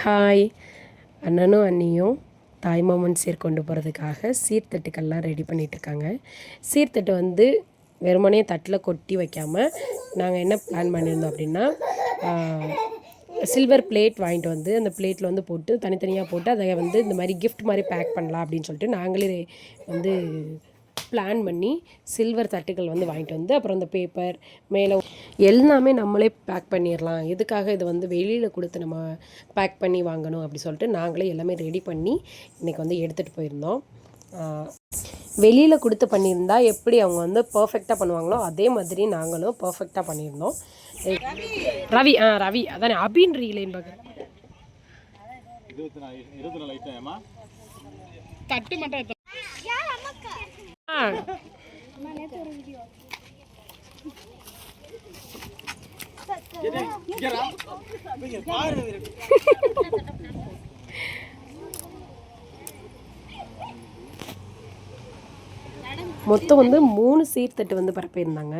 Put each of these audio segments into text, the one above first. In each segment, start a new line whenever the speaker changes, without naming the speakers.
Hi. அண்ணனும் அண்ணியும் தாய்மாமன் சீர் கொண்டு போகிறதுக்காக சீர்தட்டுக்கள்லாம் ரெடி பண்ணிகிட்ருக்காங்க. சீர்தட்டு வந்து வெறுமனே தட்டில் கொட்டி வைக்காமல் நாங்கள் என்ன பிளான் பண்ணியிருந்தோம் அப்படின்னா, சில்வர் பிளேட் வாங்கிட்டு வந்து அந்த பிளேட்டில் வந்து போட்டு தனித்தனியாக போட்டு அதை வந்து இந்த மாதிரி கிஃப்ட் மாதிரி பேக் பண்ணலாம் அப்படின்னு சொல்லிட்டு நாங்களே வந்து பிளான் பண்ணி சில்வர் தட்டுகள் வந்து வாங்கிட்டு வந்து அப்புறம் அந்த பேப்பர் மேலே எல்லாமே நம்மளே பேக் பண்ணிடலாம். எதுக்காக இது வந்து வெளியில் கொடுத்து நம்ம பேக் பண்ணி வாங்கணும் அப்படி சொல்லிட்டு நாங்களே எல்லாமே ரெடி பண்ணி இன்றைக்கி வந்து எடுத்துகிட்டு போயிருந்தோம். வெளியில் கொடுத்து பண்ணியிருந்தா எப்படி அவங்க வந்து பர்ஃபெக்டாக பண்ணுவாங்களோ அதே மாதிரி நாங்களும் பர்ஃபெக்டாக பண்ணியிருந்தோம். ரவி ரவி அதானே அபின்றீங்களேன்னு பார்க்குறேன். தட்டு மட்டும் மொத்தம் வந்து 3 சீர்தட்டு வந்து பரப்பியிருந்தாங்க.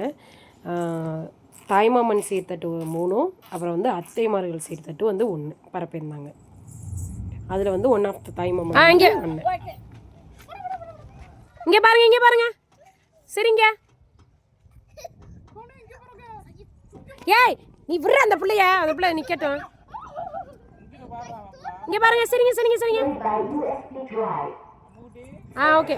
தாய்மாமன் சீர்தட்டு 3, அப்புறம் வந்து அத்தைமார்கள் சீர்தட்டு வந்து 1 பரப்பியிருந்தாங்க. அதில் வந்து 1 ஆஃப் த தாய்மாமன் இங்கே பாருங்க சரிங்க. ஏய் நீ விடுற அந்த பிள்ளைய, அந்த பிள்ளை நிக்கட்டும். இங்கே பாருங்க சரிங்க. ஓகே.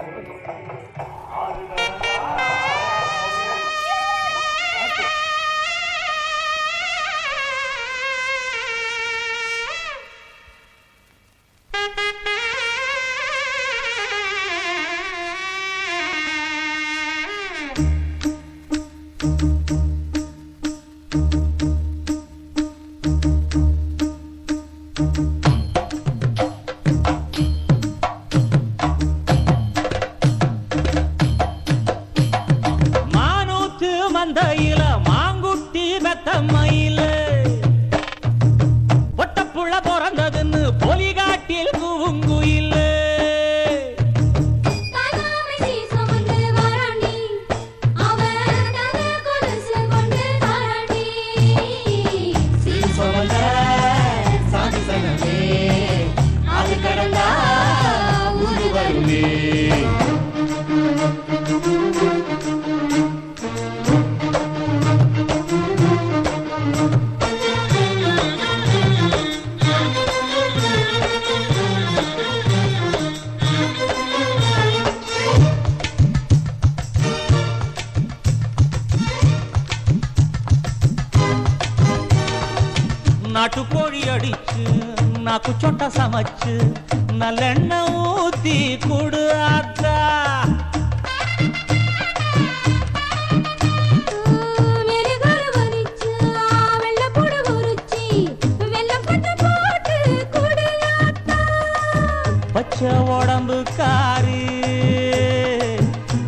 மந்தையில மாங்குட்டி மெத்தம்மையில ஒட்டப்புள்ள பிறந்ததுன்னு பொலிகாட்டில் கூவுங்குயில் அது கடந்தா ஊரு வருமே. நாட்டுக்கோழி அடிச்சு நாக்கு சொட்ட சமைச்சு நல்லெண்ணெய் ஊத்தி கொடு ஆத்தா. பச்சை உடம்பு காரி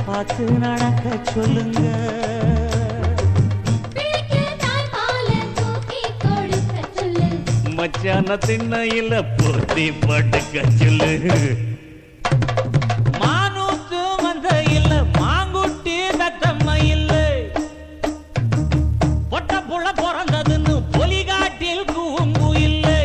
பார்த்து நடக்க சொல்லுங்க. மச்சான திண்ணையில பொருத்தி படுக்க சொல்லு. மானூத்து மந்தையில மாங்குட்டி தத்தம்மையில் பொட்ட புள்ள பிறந்ததுன்னு பொலிகாட்டில் கூம்பு இல்லை.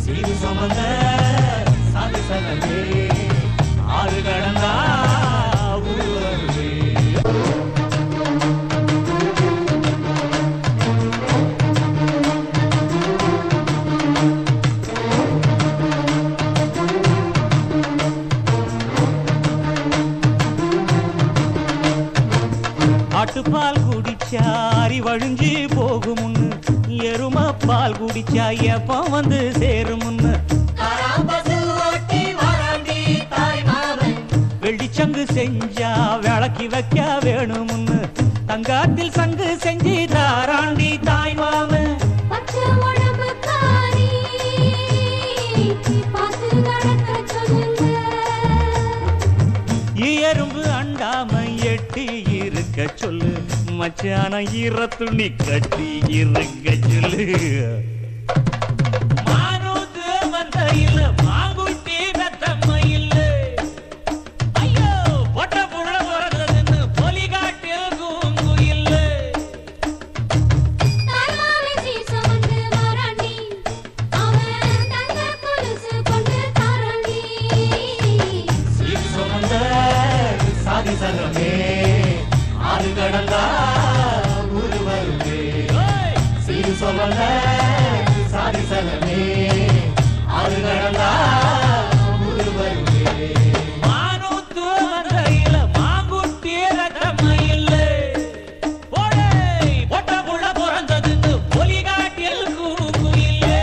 சீரு சமந்த சாதி சனமே ஆறு கடந்தா ஆட்டுப்பால் குடிச்சா அரி வழிஞ்சி போகுமுன்னு, எரும பால் குடிச்சா எப்ப வந்து சேருமுன்னு, வெள்ளிச்சங்கு செஞ்சா விளக்கி வைக்க வேணுமுன்னு, தங்காத்தில் சங்கு செஞ்சு தாராண்டி தாய் மாமன். எறும்பு அண்டாமை எட்டி இருக்க சொல்லு, மச்சான ஈர துணி கட்டி இருக்க சொல்லு. மானூத்து மந்தையில மாங்குட்டி மெத்தம்மையில் ஐயோ பொட்ட புள்ள
சுமந்த சாதி சங்கமே ஆறு கடந்தா ஊரு வருமே சீரு சுமந்த சாதி சங்கமே ஆறு கடந்தா ஊரு வருமே
மானூத்து மந்தையில மாங்குட்டி ரத்தமயில்லை போடே பொட்ட புள்ள பிறந்ததுன்னு பொலிகாட்டில் கூக்குயில்லை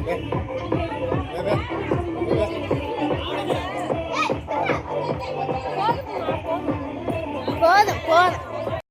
Eh?